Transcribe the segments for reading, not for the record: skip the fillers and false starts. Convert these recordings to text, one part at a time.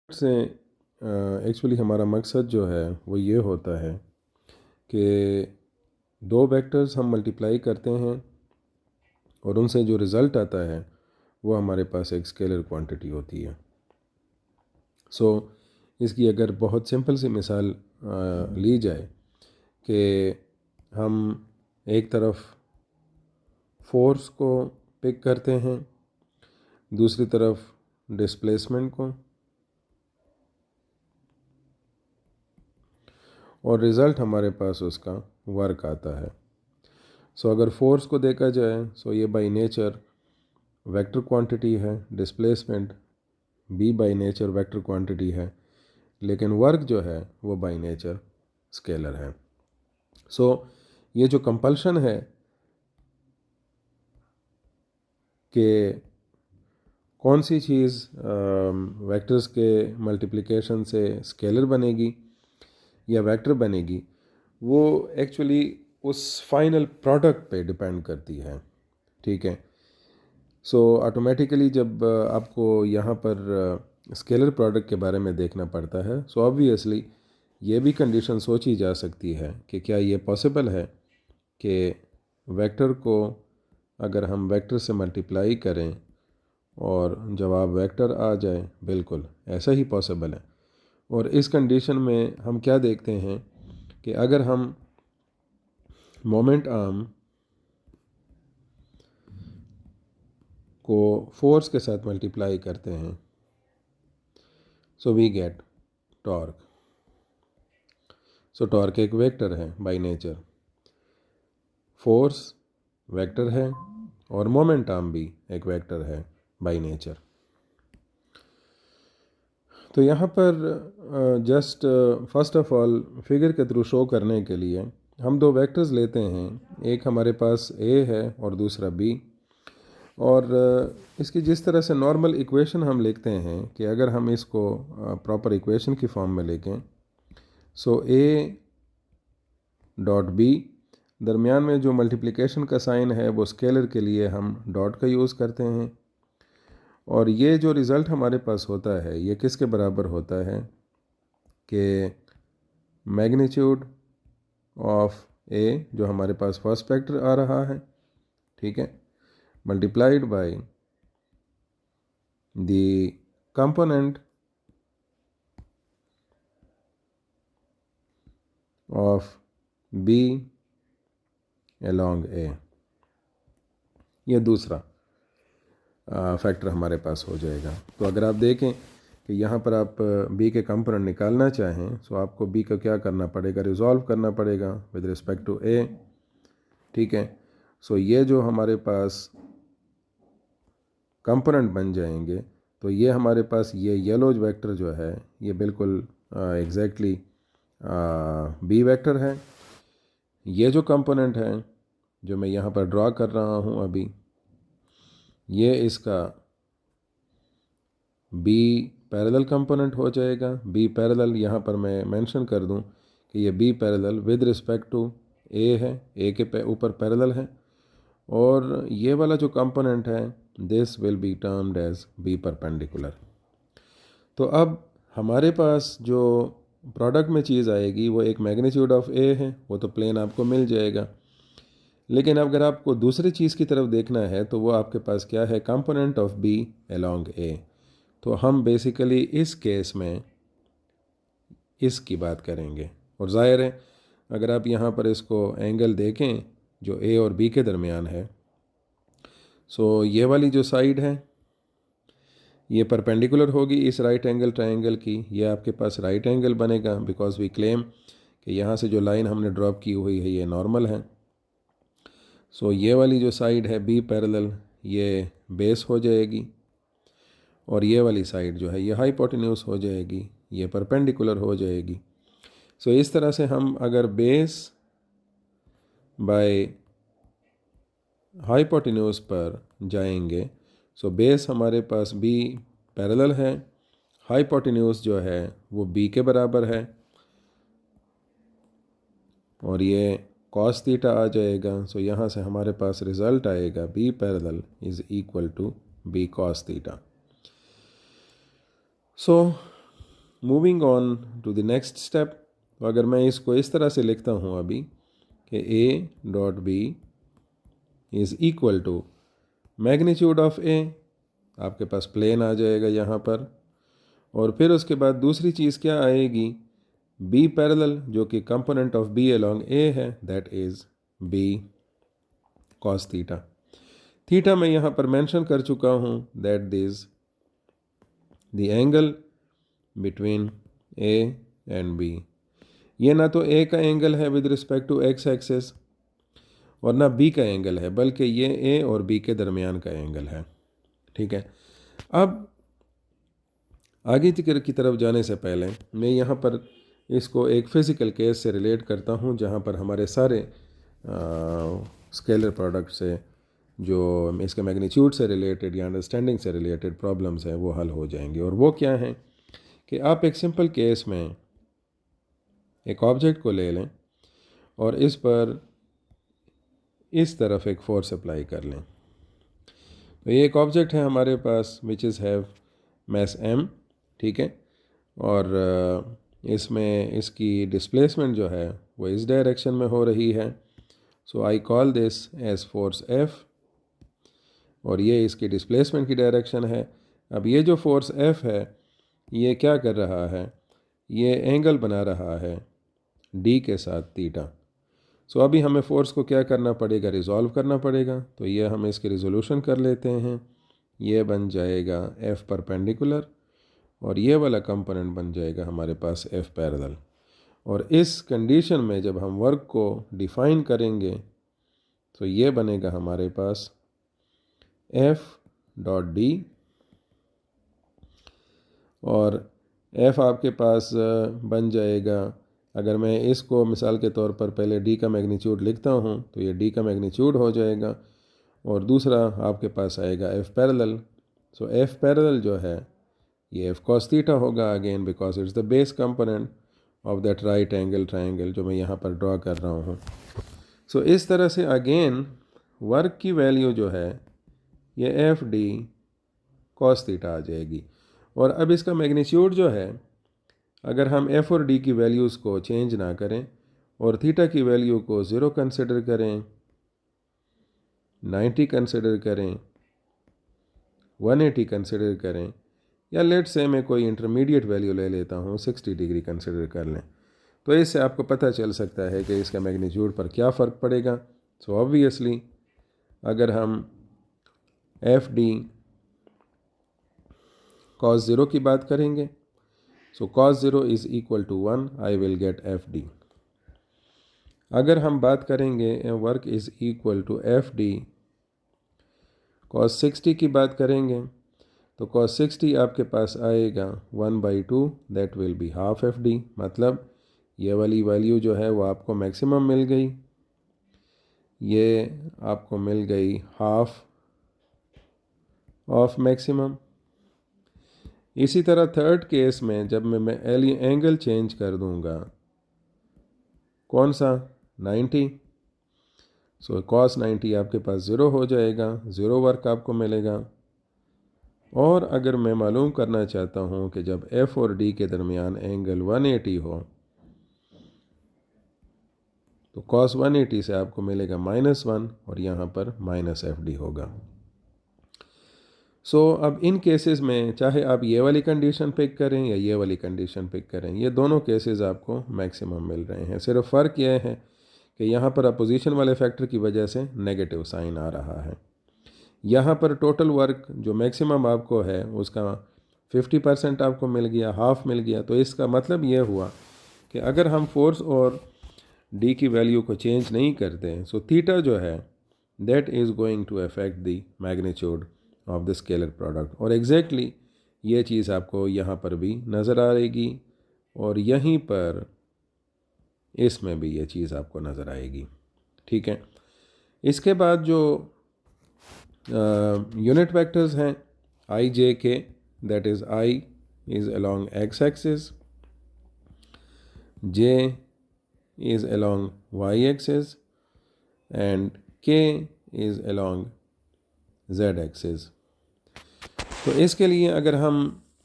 से एक्चुअली हमारा मकसद जो है वो ये होता है कि दो वेक्टर्स हम मल्टीप्लाई करते हैं और उनसे जो रिज़ल्ट आता है वो हमारे पास एक स्केलर क्वांटिटी होती है। सो इसकी अगर बहुत सिंपल सी मिसाल ली जाए कि हम एक तरफ फोर्स को पिक करते हैं, दूसरी तरफ डिस्प्लेसमेंट को, और रिज़ल्ट हमारे पास उसका वर्क आता है। सो अगर फोर्स को देखा जाए सो ये बाय नेचर वेक्टर क्वांटिटी है, डिस्प्लेसमेंट भी बाय नेचर वेक्टर क्वांटिटी है, लेकिन वर्क जो है वो बाय नेचर स्केलर है। सो ये जो कंपल्शन है कि कौन सी चीज़ वेक्टर्स के मल्टीप्लिकेशन से स्केलर बनेगी या वेक्टर बनेगी, वो एक्चुअली उस फाइनल प्रोडक्ट पे डिपेंड करती है। ठीक है। सो ऑटोमेटिकली जब आपको यहाँ पर स्केलर प्रोडक्ट के बारे में देखना पड़ता है, सो ऑब्वियसली ये भी कंडीशन सोची जा सकती है कि क्या ये पॉसिबल है कि वेक्टर को अगर हम वेक्टर से मल्टीप्लाई करें और जवाब वेक्टर आ जाए। बिल्कुल ऐसा ही पॉसिबल है। और इस कंडीशन में हम क्या देखते हैं कि अगर हम मोमेंट आर्म को फोर्स के साथ मल्टीप्लाई करते हैं so we get torque. So torque एक वेक्टर है बाय नेचर, फोर्स वेक्टर है और मोमेंट आर्म भी एक वेक्टर है बाय नेचर। तो यहाँ पर just first of all figure के थ्रू शो करने के लिए हम दो वेक्टर्स लेते हैं, एक हमारे पास ए है और दूसरा बी। और इसकी जिस तरह से नॉर्मल इक्वेशन हम लिखते हैं कि अगर हम इसको प्रॉपर इक्वेशन की फॉर्म में लिखें सो ए डॉट बी, दरमियान में जो मल्टीप्लिकेशन का साइन है वो स्केलर के लिए हम डॉट का यूज़ करते हैं। और ये जो रिज़ल्ट हमारे पास होता है ये किसके बराबर होता है कि मैग्नीट्यूड ऑफ ए जो हमारे पास फर्स्ट वेक्टर आ रहा है, ठीक है, multiplied by the component of B along A. ये दूसरा फैक्टर हमारे पास हो जाएगा। तो अगर आप देखें कि यहाँ पर आप बी के कंपोनेंट निकालना चाहें तो आपको बी का क्या करना पड़ेगा, रिजॉल्व करना पड़ेगा विद रिस्पेक्ट टू ए। ठीक है। सो ये जो हमारे पास कंपोनेंट बन जाएंगे तो ये हमारे पास ये येलो वेक्टर जो है ये बिल्कुल एग्जैक्टली बी वेक्टर है। ये जो कंपोनेंट है जो मैं यहाँ पर ड्रा कर रहा हूँ अभी, ये इसका बी पैरेलल कंपोनेंट हो जाएगा। बी पैरेलल यहाँ पर मैं मेंशन कर दूँ कि ये B parallel with respect to A है, ए के ऊपर पैरेलल है। और ये वाला जो कंपोनेंट है this will be termed as B perpendicular. तो अब हमारे पास जो प्रोडक्ट में चीज़ आएगी वो एक मैग्नीट्यूड ऑफ ए है, वो तो प्लेन आपको मिल जाएगा। लेकिन अगर आपको दूसरी चीज़ की तरफ देखना है तो वो आपके पास क्या है, कंपोनेंट ऑफ बी अलोंग ए। तो हम बेसिकली इस केस में इसकी बात करेंगे। और ज़ाहिर है अगर आप यहाँ पर इसको एंगल देखें जो ए और बी के दरमियान है, सो ये वाली जो साइड है ये परपेंडिकुलर होगी इस राइट एंगल ट्रायंगल की। ये आपके पास राइट एंगल बनेगा बिकॉज वी क्लेम कि यहाँ से जो लाइन हमने ड्रॉप की हुई है ये नॉर्मल है। सो ये वाली जो साइड है बी पैरेलल ये बेस हो जाएगी और ये वाली साइड जो है ये हाइपोटेन्यूज हो जाएगी, ये परपेंडिकुलर हो जाएगी। सो इस तरह से हम अगर बेस बाय हाइपोटेन्यूज पर जाएंगे सो बेस हमारे पास बी पैरेलल है, हाइपोटेन्यूज जो है वो बी के बराबर है और ये कॉस थीटा आ जाएगा। सो यहाँ से हमारे पास रिज़ल्ट आएगा B parallel is equal to B cos theta. So moving on to the next step, तो अगर मैं इसको इस तरह से लिखता हूँ अभी कि A dot B is equal to magnitude of A, आपके पास प्लेन आ जाएगा यहाँ पर। और फिर उसके बाद दूसरी चीज़ क्या आएगी, बी पैरेलल, जो कि component of B along A है, that is B cos theta. Theta मैं यहाँ पर मेंशन कर चुका हूँ, that is the angle between A and B. ये ना तो ए का एंगल है with respect to X axis और ना बी का एंगल है, बल्कि ये ए और बी के दरमियान का एंगल है। ठीक है, अब आगे की तरफ जाने से पहले मैं यहाँ पर इसको एक फ़िज़िकल केस से रिलेट करता हूँ, जहाँ पर हमारे सारे स्केलर प्रोडक्ट से जो इसके मैग्नीट्यूड से रिलेटेड या अंडरस्टैंडिंग से रिलेटेड प्रॉब्लम्स हैं वो हल हो जाएंगी। और वो क्या हैं कि आप एक सिंपल केस में एक ऑब्जेक्ट को ले लें और इस पर इस तरफ एक फोर्स अप्लाई कर लें। तो ये एक ऑब्जेक्ट है हमारे पास which is have mass m, ठीक है, और इसमें इसकी डिस्प्लेसमेंट जो है वो इस डायरेक्शन में हो रही है। So I call this as force F, और ये इसकी डिस्प्लेसमेंट की डायरेक्शन है। अब ये जो फोर्स F है ये क्या कर रहा है, ये एंगल बना रहा है D के साथ थीटा। सो अभी हमें फोर्स को क्या करना पड़ेगा, रिजॉल्व करना पड़ेगा। तो ये हम इसकी रिजोल्यूशन कर लेते हैं। ये बन जाएगा F परपेंडिकुलर और ये वाला कंपोनेंट बन जाएगा हमारे पास F पैरेलल। और इस कंडीशन में जब हम वर्क को डिफ़ाइन करेंगे तो ये बनेगा हमारे पास F डॉट डी, और F आपके पास बन जाएगा, अगर मैं इसको मिसाल के तौर पर पहले D का मैग्नीट्यूड लिखता हूँ तो ये D का मैग्नीट्यूड हो जाएगा, और दूसरा आपके पास आएगा F पैरेलल। सो F पैरेलल जो है ये F cos थीटा होगा, again because it's the base component of that right angle triangle जो मैं यहाँ पर ड्रॉ कर रहा हूँ। सो इस तरह से अगेन वर्क की वैल्यू जो है ये एफ डी कॉस थीटा आ जाएगी। और अब इसका मैग्नीट्यूड जो है, अगर हम एफ और डी की वैल्यूज़ को चेंज ना करें और थीटा की वैल्यू को 0 कंसिडर करें, 90 कंसिडर करें, 180 कंसिडर करें, या लेट से मैं कोई इंटरमीडिएट वैल्यू ले लेता हूँ 60 डिग्री कंसिडर कर लें, तो इससे आपको पता चल सकता है कि इसका मैग्नीट्यूड पर क्या फ़र्क पड़ेगा। सो ऑब्वियसली अगर हम एफ डी cos 0 की बात करेंगे, so cos 0 is equal to 1, I will get F D. अगर हम बात करेंगे work is equal to F D cos 60 की बात करेंगे, तो cos 60 आपके पास आएगा 1/2, that will be half F D. मतलब ये वाली वैल्यू जो है वो आपको मैक्सिमम मिल गई, ये आपको मिल गई हाफ ऑफ मैक्सिमम। इसी तरह थर्ड केस में जब मैं एंगल चेंज कर दूंगा, कौन सा, 90, सो cos 90 आपके पास 0 हो जाएगा, 0 वर्क आपको मिलेगा। और अगर मैं मालूम करना चाहता हूँ कि जब F और D के दरमियान एंगल 180 हो तो cos 180 से आपको मिलेगा -1 और यहाँ पर -FD होगा। सो अब इन केसेस में चाहे आप ये वाली कंडीशन पिक करें या ये वाली कंडीशन पिक करें, ये दोनों केसेस आपको मैक्सिमम मिल रहे हैं। सिर्फ फ़र्क यह है कि यहाँ पर अपोजिशन वाले फैक्टर की वजह से नेगेटिव साइन आ रहा है। यहाँ पर टोटल वर्क जो मैक्सिमम आपको है उसका 50% आपको मिल गया, हाफ मिल गया। तो इसका मतलब ये हुआ कि अगर हम फोर्स और डी की वैल्यू को चेंज नहीं करते, सो थीटा जो है that is going to affect the magnitude of the scalar product. और एग्जैक्टली ये चीज़ आपको यहाँ पर भी नज़र आएगी और यहीं पर इसमें भी ये चीज़ आपको नज़र आएगी। ठीक है, इसके बाद जो यूनिट वेक्टर्स हैं I J K, that is I is along X axis, J is along Y axis and K is along Z axis. तो इसके लिए अगर हम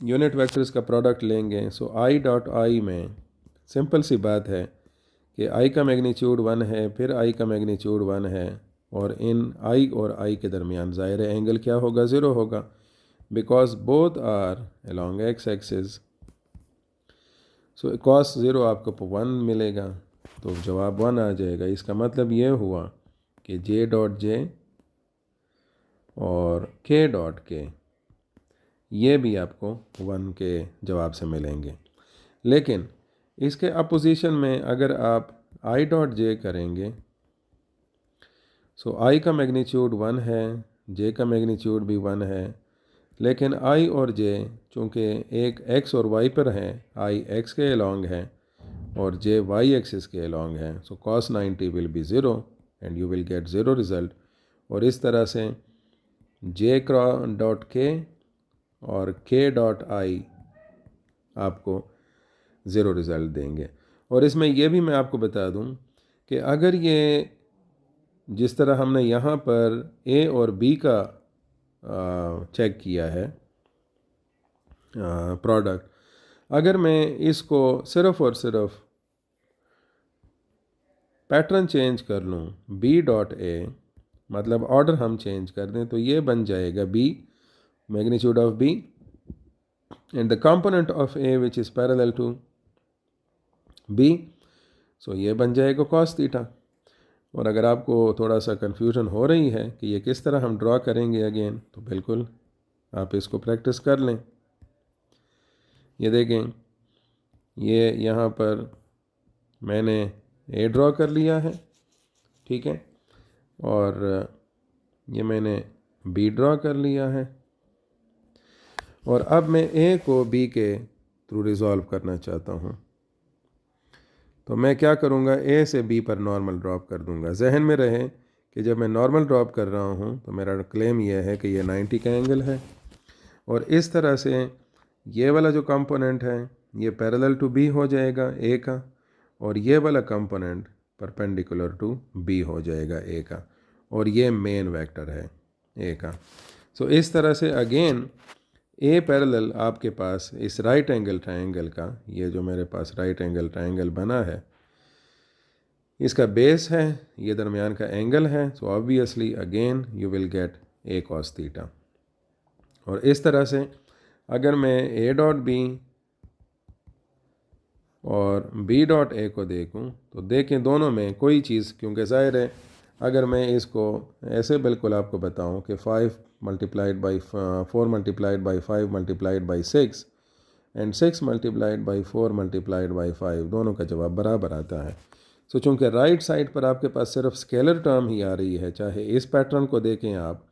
यूनिट वेक्टर्स का प्रोडक्ट लेंगे। सो आई डॉट आई में सिंपल सी बात है कि आई का मैग्नीट्यूड 1 है, फिर आई का मैग्नीट्यूड 1 है, और इन आई और आई के दरमियान ज़ाहिर एंगल क्या होगा, 0 होगा, because both are along X axis. So cos 0 आपको 1 मिलेगा, तो जवाब 1 आ जाएगा। इसका मतलब ये हुआ कि जे डॉट जे और के डॉट के ये भी आपको 1 के जवाब से मिलेंगे। लेकिन इसके अपोजिशन में अगर आप आई डॉट जे करेंगे, सो आई का मैग्नीट्यूड 1 है, जे का मैग्नीट्यूड भी 1 है, लेकिन आई और जे चूँकि एक एक्स और वाई पर है, आई एक्स के अलॉन्ग है और जे वाई एक्सिस के अलॉन्ग है, सो cos 90 will be 0 and you will get 0 result. और इस तरह से जे डॉट के और के डॉट आई आपको 0 रिज़ल्ट देंगे। और इसमें यह भी मैं आपको बता दूं कि अगर ये जिस तरह हमने यहाँ पर ए और बी का चेक किया है प्रोडक्ट, अगर मैं इसको सिर्फ़ और सिर्फ पैटर्न चेंज कर लूँ बी डॉट ए, मतलब ऑर्डर हम चेंज कर दें, तो ये बन जाएगा B magnitude of B and the component of A which is parallel to B, so ये बन जाएगा cos थीटा। और अगर आपको थोड़ा सा कन्फ्यूजन हो रही है कि ये किस तरह हम ड्रॉ करेंगे अगेन, तो बिल्कुल आप इसको प्रैक्टिस कर लें। ये देखें, ये यहाँ पर मैंने ए ड्रॉ कर लिया है, ठीक है, और ये मैंने बी ड्रॉ कर लिया है, और अब मैं ए को बी के थ्रू रिज़ॉल्व करना चाहता हूँ। तो मैं क्या करूँगा, ए से बी पर नॉर्मल ड्रॉप कर दूँगा। जहन में रहे कि जब मैं नॉर्मल ड्रॉप कर रहा हूँ तो मेरा क्लेम यह है कि ये 90 का एंगल है, और इस तरह से ये वाला जो कंपोनेंट है ये पैरेलल टू बी हो जाएगा ए का, और ये वाला कंपोनेंट परपेंडिकुलर टू बी हो जाएगा ए का, और ये मेन वेक्टर है ए का। सो इस तरह से अगेन ए पैरेलल आपके पास इस राइट एंगल ट्रायंगल का, ये जो मेरे पास राइट एंगल ट्रायंगल बना है, इसका बेस है, ये दरमियान का एंगल है, so obviously again you will get A cos theta. और इस तरह से अगर मैं ए डॉट बी और बी डॉट ए को देखूं, तो देखें दोनों में कोई चीज़, क्योंकि ज़ाहिर है अगर मैं इसको ऐसे बिल्कुल आपको बताऊं कि 5 multiplied by 4 multiplied by 5 multiplied by 6 and 6 multiplied by 4 multiplied by 5, दोनों का जवाब बराबर आता है। सो चूँकि राइट साइड पर आपके पास सिर्फ स्केलर टर्म ही आ रही है, चाहे इस पैटर्न को देखें आप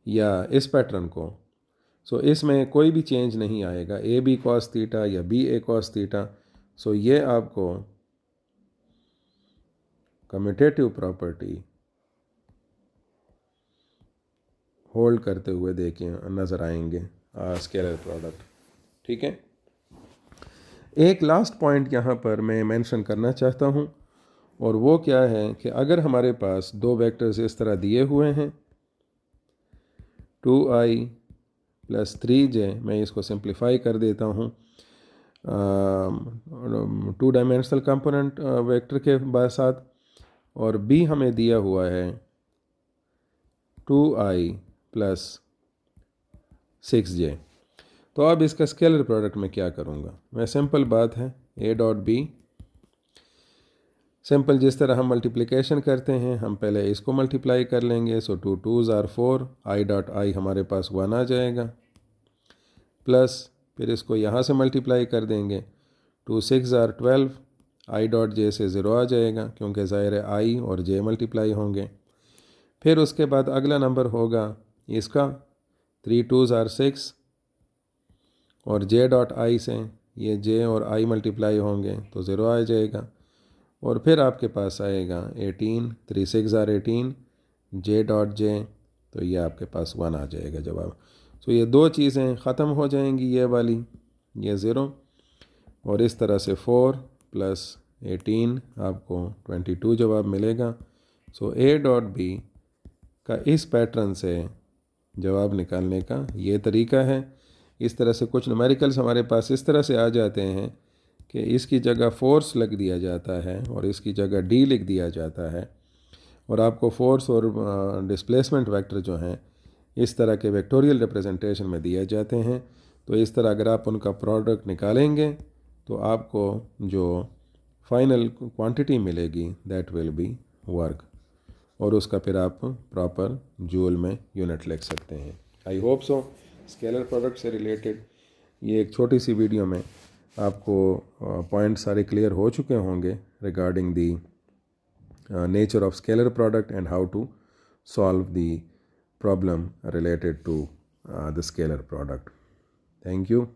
या इस पैटर्न को, सो इसमें कोई भी चेंज नहीं आएगा, ए बी cos थीटा या बी ए cos थीटा। सो ये आपको कम्यूटेटिव प्रॉपर्टी होल्ड करते हुए देखें नज़र आएंगे स्केलर प्रोडक्ट, ठीक है। एक लास्ट पॉइंट यहाँ पर मैं मेंशन करना चाहता हूँ, और वो क्या है कि अगर हमारे पास दो वेक्टर्स इस तरह दिए हुए हैं 2i + 3j, मैं इसको सिंप्लीफाई कर देता हूँ 2 डायमेंशनल कंपोनेंट वेक्टर के साथ, और b हमें दिया हुआ है 2i + 6j। तो अब इसका स्केलर प्रोडक्ट में क्या करूँगा, मैं सिंपल बात है a डॉट बी, सिंपल जिस तरह हम मल्टीप्लिकेशन करते हैं हम पहले इसको मल्टीप्लाई कर लेंगे। सो 2 2s are 4, I dot I हमारे पास 1 आ जाएगा, प्लस फिर इसको यहाँ से मल्टीप्लाई कर देंगे 2 6 are 12, आई डॉट जे से 0 आ जाएगा क्योंकि ज़ाहिर है आई और जे मल्टीप्लाई होंगे। फिर उसके बाद अगला नंबर होगा इसका 3 2s are 6, और जे डॉट आई से ये जे और आई मल्टीप्लाई होंगे तो 0 आ जाएगा। और फिर आपके पास आएगा 18, 3 6 are 18, जे डॉट जे, तो ये आपके पास 1 आ जाएगा जवाब। सो ये दो चीज़ें ख़त्म हो जाएंगी, ये वाली ये 0, और इस तरह से 4 + 18 आपको 22 जवाब मिलेगा। सो ए डॉट बी का इस पैटर्न से जवाब निकालने का ये तरीका है। इस तरह से कुछ न्यूमेरिकल्स हमारे पास इस तरह से आ जाते हैं कि इसकी जगह फोर्स लिख दिया जाता है और इसकी जगह डी लिख दिया जाता है, और आपको फोर्स और डिस्प्लेसमेंट वेक्टर जो हैं इस तरह के वेक्टोरियल रिप्रेजेंटेशन में दिए जाते हैं। तो इस तरह अगर आप उनका प्रोडक्ट निकालेंगे तो आपको जो फाइनल क्वांटिटी मिलेगी दैट विल बी वर्क, और उसका फिर आप प्रॉपर जूल में यूनिट लिख सकते हैं। I hope so scalar product से रिलेटेड ये एक छोटी सी वीडियो में आपको पॉइंट सारे क्लियर हो चुके होंगे regarding the nature of scalar product and how to solve the problem related to the scalar product. Thank you.